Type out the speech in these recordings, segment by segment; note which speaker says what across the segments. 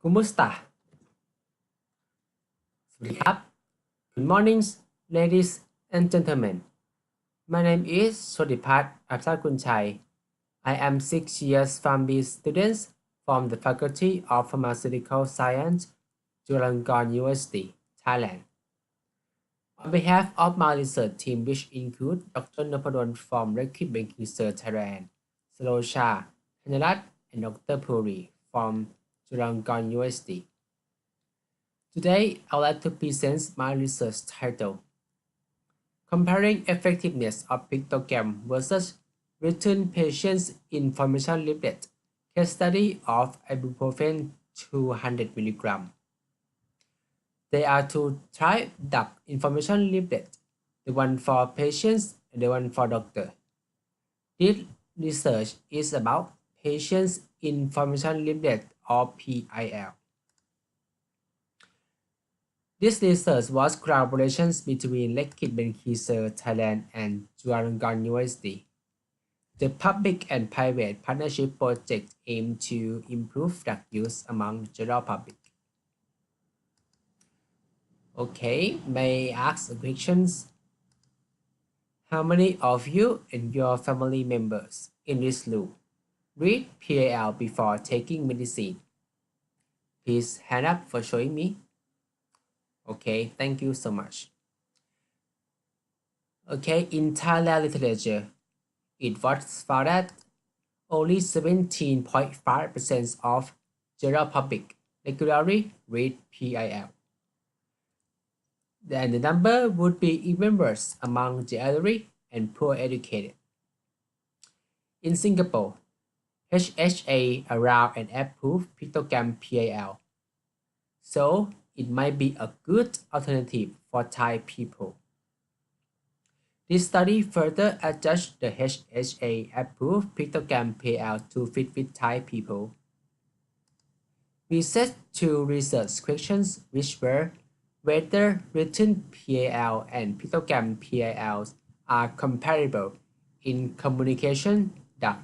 Speaker 1: ¿Cómo está? สวัสดีครับ Good morning, ladies and gentlemen. My name is Sodipat Apsakunchai. I am 6 years PharmD student from the Faculty of Pharmaceutical Science, Chulalongkorn University, Thailand. On behalf of my research team, which include Dr. Napadon from Liquid Banking Research Thailand, Salosha, Hanarat, and Dr. Puri from Chulalongkorn University. Today, I would like to present my research title, Comparing Effectiveness of Pictogram versus Written Patients Information Leaflet, Case Study of Ibuprofen 200 mg. There are two types of information leaflet, the one for patients and the one for doctor. This research is about Patients Information Leaflet or PIL. This research was collaborations between Liquid Banking Thailand and Chulalongkorn University. The public and private partnership project aimed to improve drug use among the general public. Okay, may I ask questions? How many of you and your family members in this room read PAL before taking medicine? Please hand up for showing me. Okay, thank you so much. Okay, in Thailand literature, it was found that only 17.5% of general public regularly read PIL. Then the number would be even worse among the elderly and poor educated. In Singapore, HHA allowed an approved pictogram PIL, so it might be a good alternative for Thai people. This study further adjusts the HHA-approved pictogram PIL to fit with Thai people. We set two research questions which were whether written PIL and pictogram PILs are comparable in communication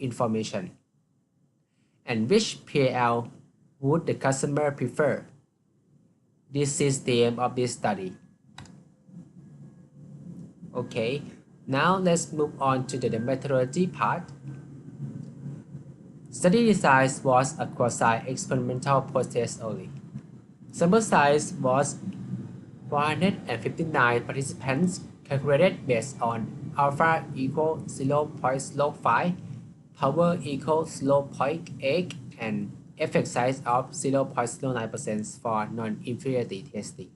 Speaker 1: information, and which PIL would the customer prefer. This is the aim of this study. Okay, now let's move on to the methodology part. Study design was a quasi-experimental process only. Sample size was 159 participants calculated based on alpha equal 0.05, power equal 0.8, and effect size of 0.09% for non-inferiority testing.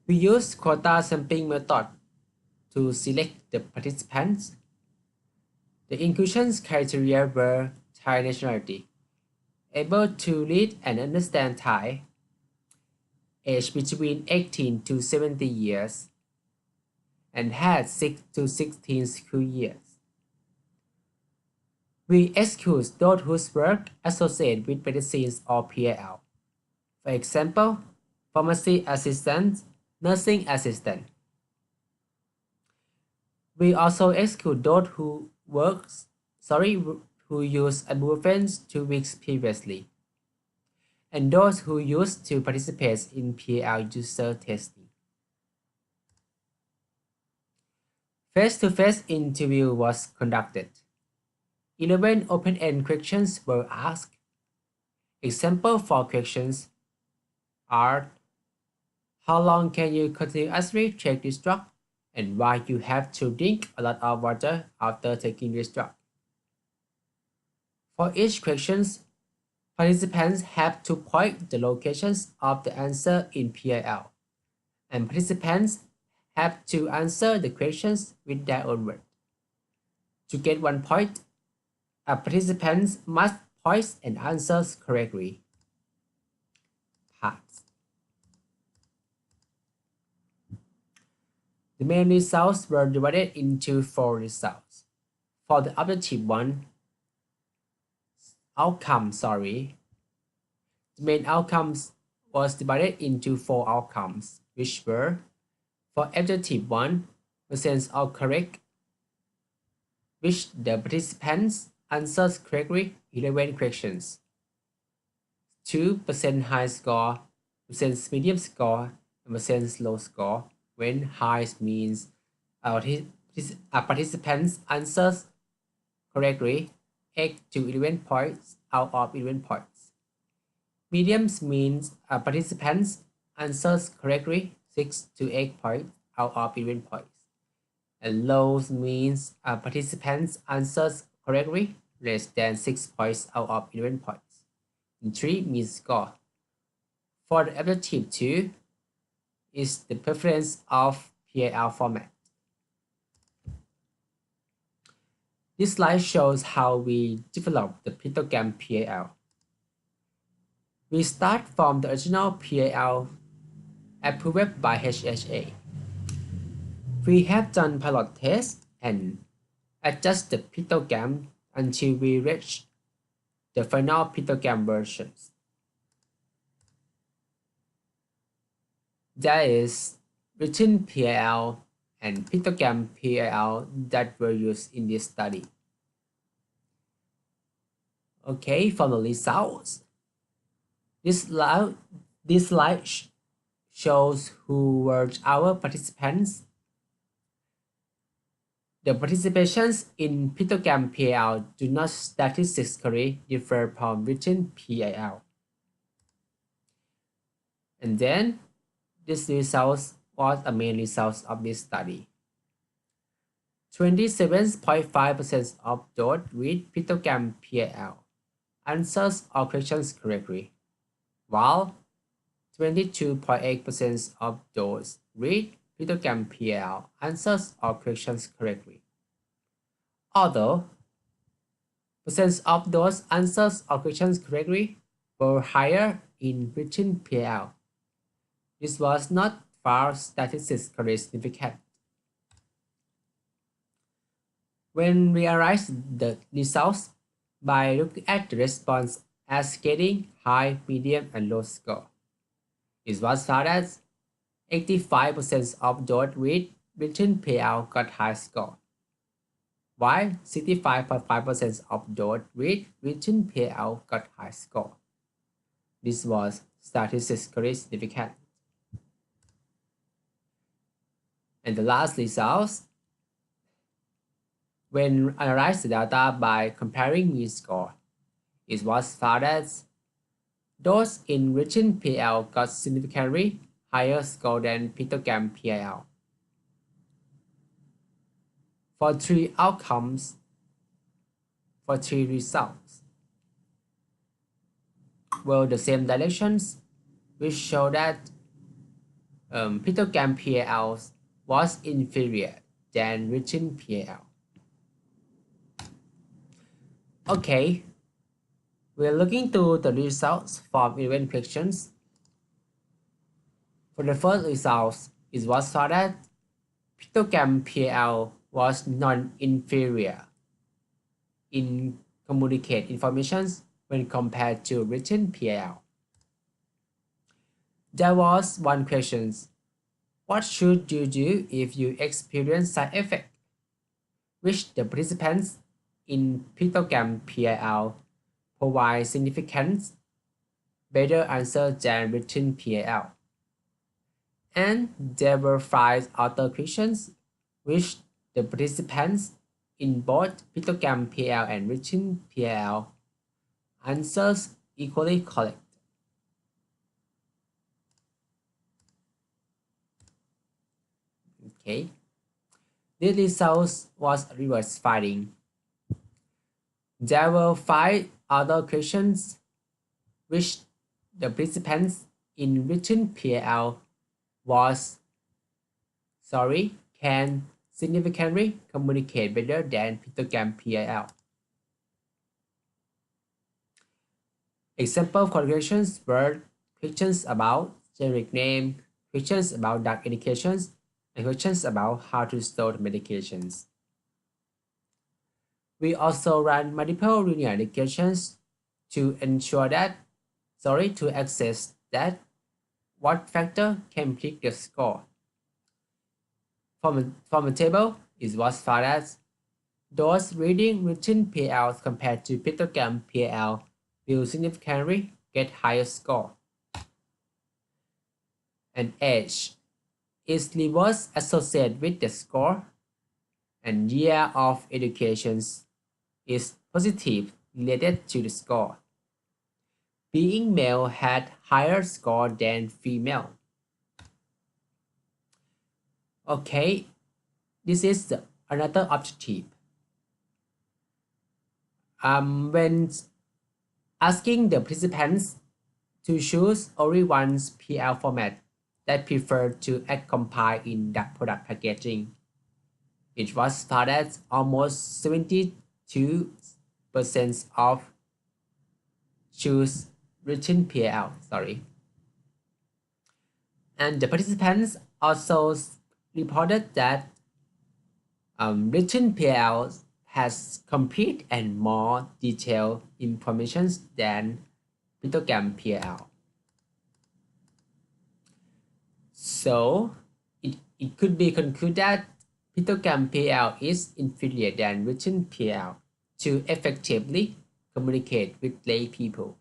Speaker 1: We used quota sampling method to select the participants. The inclusion criteria were Thai nationality, able to read and understand Thai, age between 18 to 70 years, and had 6 to 16 school years. We exclude those whose work associated with medicines or PAL. For example, pharmacy assistant, nursing assistant. We also exclude those who used ibuprofen 2 weeks previously, and those who used to participate in PAL user testing. Face-to-face interview was conducted. 11 open-end questions were asked. Example for questions are: how long can you continuously take this drug, and why you have to drink a lot of water after taking this drug? For each question, participants have to point the locations of the answer in PIL, and participants have to answer the questions with their own words. To get 1 point, a participant must point and answer correctly. Parts. The main results were divided into 4 results. For the objective the main outcomes was divided into 4 outcomes, which were: for objective 1, percent of correct, which the participants answered correctly 11 questions. 2% high score, percent medium score, and percent low score. When high means participants answers correctly 8 to 11 points out of 11 points. Mediums means participants answers correctly 6 to 8 points out of 11 points. And lows means participants answers correctly less than 6 points out of 11 points. And 3 means score. For the objective 2 is the preference of PAL format. This slide shows how we develop the pictogram PAL. We start from the original PAL approved by HHA. We have done pilot tests and adjust the pictogram until we reach the final pictogram versions. That is written PAL and pictogram PAL that were used in this study. Okay, for the results. This slide shows who were our participants. The participations in pictogram PAL do not statistically differ from written PAL. And then, this results was a main result of this study. 27.5% of those with pictogram PAL answers all questions correctly, while 22.8% of those with pictogram PAL answers all questions correctly. Although percent of those answers all questions correctly were higher in written PAL, this was not far statistically significant. When we analyze the results by looking at the response as getting high, medium, and low score, it was found that 85% of those with written PAL got high score, while 65.5% of those with written PAL got high score. This was statistically significant. And the last results, when analyzed the data by comparing mean score, it was found that those in written PAL got significantly higher score than pictogram PAL. For 3 outcomes, for 3 results, well, the same directions, which show that pictogram PAL was inferior than written PAL. Okay, we're looking to the results from 11 questions. For the first results, it was found that pictogram PAL was non-inferior in communicate information when compared to written PAL. There was one question: what should you do if you experience side effect? Which the participants in pictogram PAL provide significant better answer than written PAL. And there were 5 other questions which the participants in both pictogram PAL and written PAL answers equally correct. Okay, this result was a reverse finding. There were 5 other questions which the participants in written PAL can significantly communicate better than pictogram PAL. Example questions were questions about generic name, questions about drug indications, and questions about how to store the medications. We also ran multiple linear regressions to ensure that, to access that what factor can predict the score. From a table, it was found that those reading written PAL compared to pictogram PAL will significantly get higher score. And age is reverse associated with the score, and year of education is positive related to the score. Being male had higher score than female. Okay, this is another objective. When asking the participants to choose only one PL format that preferred to act compile in the product packaging, it was spotted almost 72% of choose written PL. And the participants also reported that written PL has complete and more detailed information than pictogram PL. So it could be concluded that pictogram PL is inferior than written PL to effectively communicate with lay people.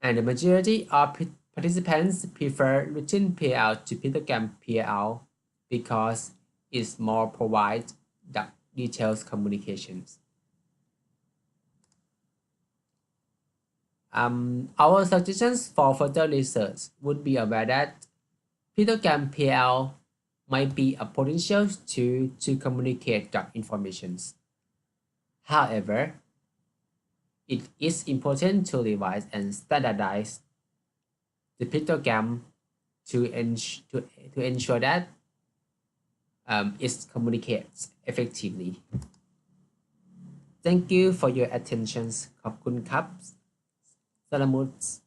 Speaker 1: And the majority of participants prefer written PL to pictogram PL because it more provides the detailed communications. Our suggestions for further research would be aware that pictogram PL might be a potential to communicate dark informations. However, it is important to revise and standardize the pictogram to ensure that it communicates effectively. Thank you for your attention. ขอบคุณครับ Salamuts.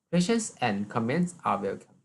Speaker 1: Questions and comments are welcome.